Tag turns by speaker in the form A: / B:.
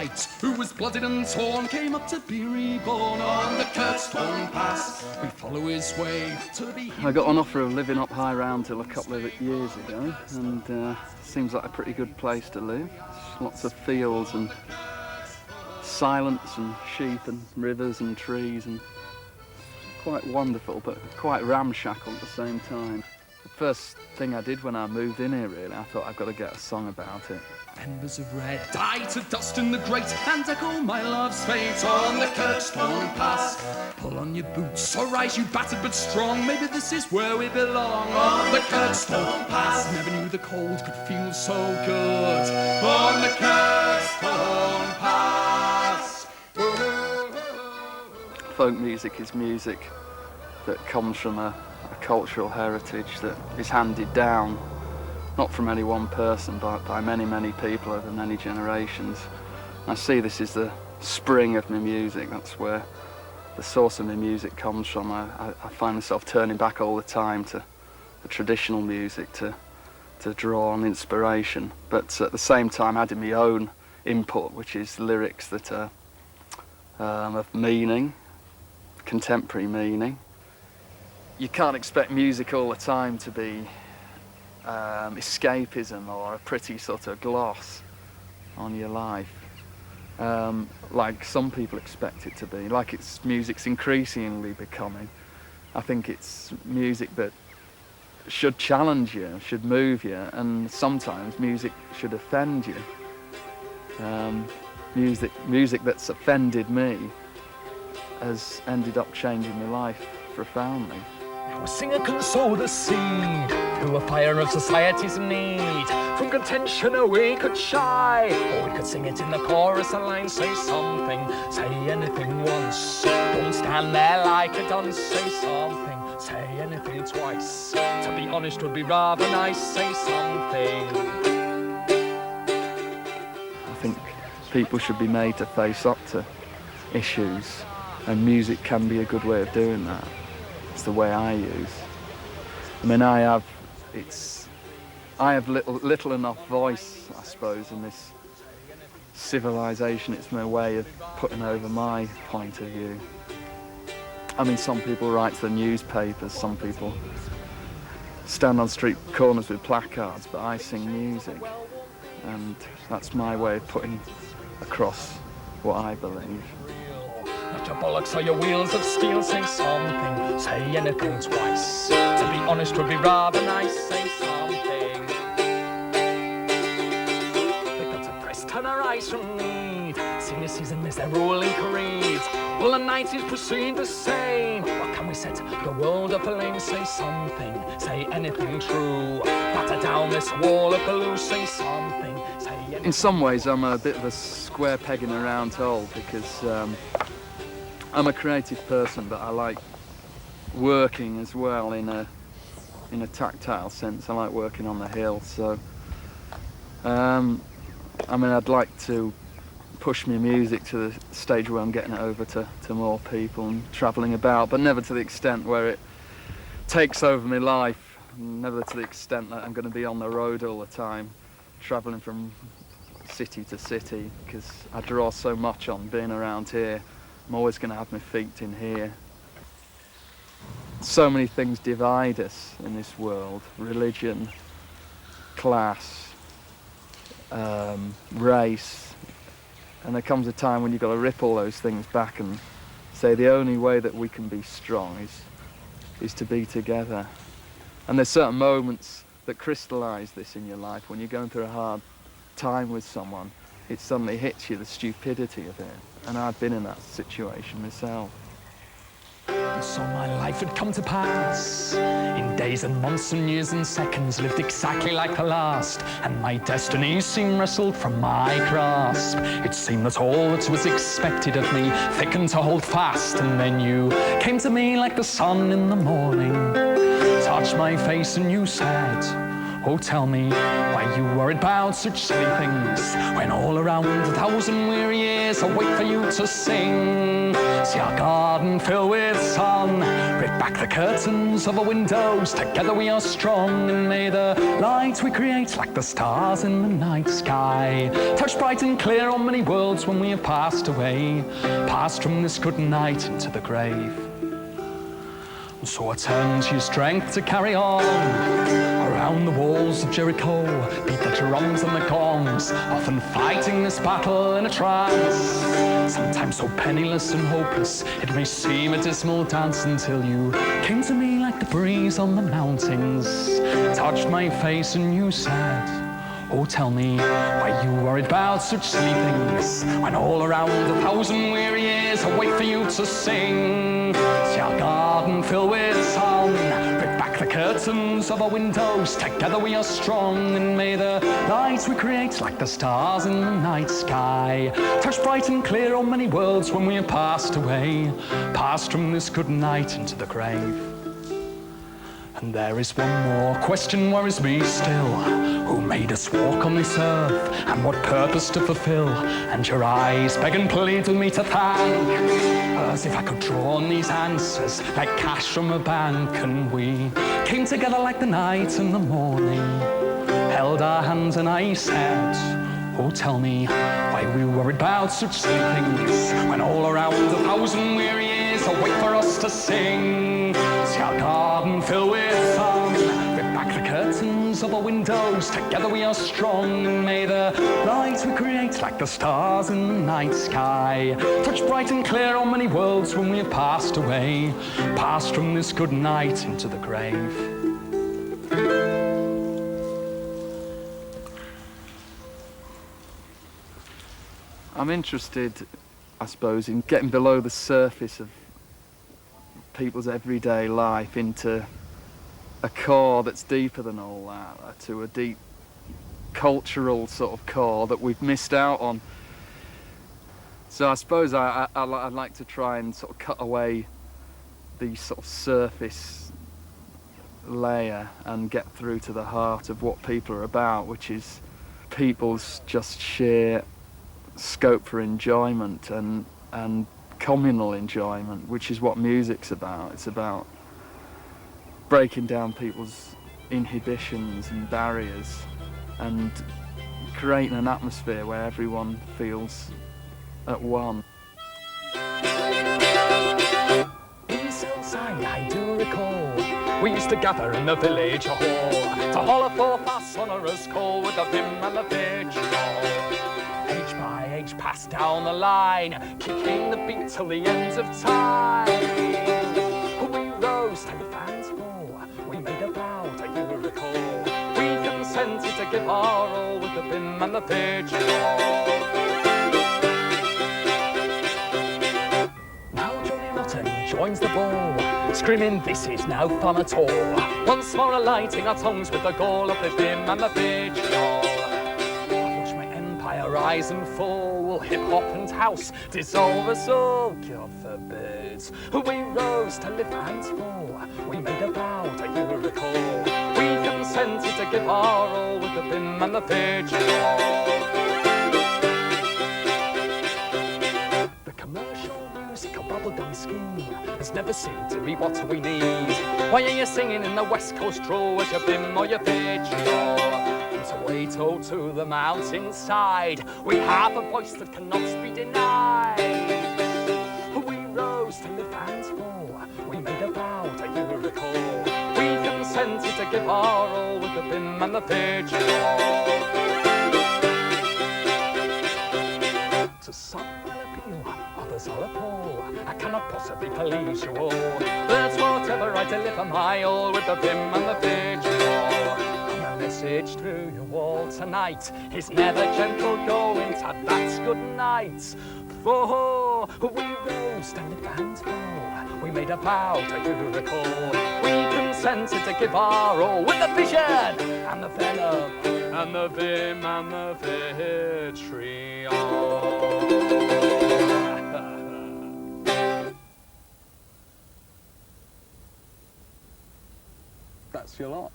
A: knight who was blooded and torn came up to be reborn on the Kirkstone Pass. We follow his way to be...
B: I got an offer of living up High Round till a couple of years ago, and seems like a pretty good place to live. Lots of fields and silence and sheep and rivers and trees, and quite wonderful, but quite ramshackle at the same time. The first thing I did when I moved in here, really, I thought I've got to get a song about it.
A: Embers of red die to dust in the grate and echo my love's fate on the Kirkstone Pass. Pull on your boots, arise you battered but strong, maybe this is where we belong on the Kirkstone Pass. Never knew the cold could feel so good on the Kirkstone Pass.
B: Folk music is music that comes from a cultural heritage that is handed down, not from any one person, but by many, many people over many generations. I see this is the spring of my music. That's where the source of my music comes from. I find myself turning back all the time to the traditional music to draw on inspiration, but at the same time adding my own input, which is lyrics that are of meaning, contemporary meaning. You can't expect music all the time to be escapism or a pretty sort of gloss on your life, like some people expect it to be, like music's increasingly becoming. I think it's music that should challenge you, should move you, and sometimes music should offend you. Music that's offended me has ended up changing my life profoundly.
C: A singer can sow the seed through a fire of society's need. From contention we could shy, or we could sing it in the chorus. A line, say something, say anything once. Don't stand there like a dunce. Say something, say anything twice. To be honest would be rather nice. Say something.
B: I think people should be made to face up to issues, and music can be a good way of doing that. It's the way I use. I mean, I have little enough voice, I suppose, in this civilization. It's my way of putting over my point of view. I mean, some people write to the newspapers, some people stand on street corners with placards, but I sing music, and that's my way of putting across what I believe.
C: Not your bollocks or your wheels of steel. Say something, say anything twice. To be honest would be rather nice. Say something. They've got to press, turn our eyes from need. Cynicism is their ruling creed. Well, the 90s proceed the same. What can we set the world up aflame? Say something, say anything true. Batter down this wall of blue. Say something, say anything.
B: In some ways, I'm a bit of a square peg in a round hole, because I'm a creative person, but I like working as well in a tactile sense. I like working on the hill, so I mean, I'd like to push my music to the stage where I'm getting it over to more people and travelling about, but never to the extent where it takes over my life, never to the extent that I'm going to be on the road all the time, travelling from city to city, because I draw so much on being around here. I'm always going to have my feet in here. So many things divide us in this world: religion, class, race. And there comes a time when you've got to rip all those things back and say the only way that we can be strong is to be together. And there's certain moments that crystallise this in your life. When you're going through a hard time with someone, it suddenly hits you, the stupidity of it. And I've been in that situation myself.
C: And so my life had come to pass, in days and months and years and seconds, lived exactly like the last, and my destiny seemed wrestled from my grasp. It seemed that all that was expected of me thickened to hold fast, and then you came to me like the sun in the morning, touched my face and you said, Oh, tell me why you worried about such silly things, when all around 1,000 weary years await for you to sing. See our garden filled with sun, rip back the curtains of our windows, together we are strong, and may the light we create like the stars in the night sky touch bright and clear on many worlds when we have passed away, passed from this good night into the grave. So I turn to your strength to carry on. Around the walls of Jericho beat the drums and the gongs, often fighting this battle in a trance. Sometimes so penniless and hopeless, it may seem a dismal dance, until you came to me like the breeze on the mountains, touched my face and you said, oh, tell me why you worried about such silly things, when all around 1,000 weary years await for you to sing. See our garden filled with sun, rip back the curtains of our windows, together we are strong, and may the light we create like the stars in the night sky touch bright and clear on many worlds when we have passed away, passed from this good night into the grave. And there is one more question worries me still. Who made us walk on this earth, and what purpose to fulfill? And your eyes beg and plead with me to thank, as if I could draw on these answers like cash from a bank. And we came together like the night and the morning, held our hands and I said, oh, tell me why we worried about such silly things, when all around 1,000 weary years await for us to sing. See our garden filled with sun, rip back the curtains of our windows, together we are strong, and may the light we create like the stars in the night sky touch bright and clear on many worlds when we have passed away, passed from this good night into the grave.
B: I'm interested, I suppose, in getting below the surface of people's everyday life into a core that's deeper than all that, to a deep cultural sort of core that we've missed out on. So I suppose I'd like to try and sort of cut away the sort of surface layer and get through to the heart of what people are about, which is people's just sheer scope for enjoyment and communal enjoyment, which is what music's about. It's about breaking down people's inhibitions and barriers and creating an atmosphere where everyone feels at one.
C: In Silside, I do recall, we used to gather in the village hall to holler forth our sonorous call with the vim and the vitriol. Age by age passed down the line, kicking the beat till the end of time. We rose to the fans' fall, we made a vow, do you recall? We consented to give our all with the vim and the vitriol. Joins the ball, screaming, this is no fun at all. Once more alighting our tongues with the gall of the vim and the vitriol. I've watched my empire rise and fall, hip-hop and house dissolve us all, God forbid. We rose to live and fall, we made a vow, do you recall? We consented to give our all with the vim and the vitriol. Bubblegum scheme has never seemed to be what we need. Why are you singing in the West Coast drawl as your vim or your vitriol? It's a way told to the mountainside. We have a voice that cannot be denied. We rose to live and fall, we made a vow, do you recall? We consented to give our all with the vim and the vitriol. To some others are appalled, I cannot possibly please you all. But whatever I deliver my all with the vim and the vitriol. And the message through your wall tonight is never gentle going to that's good night. For we rose to live and fall, we made a vow, do you recall? We consented to give our all with the vision and the venom and the vim and the vitriol. That's your lot.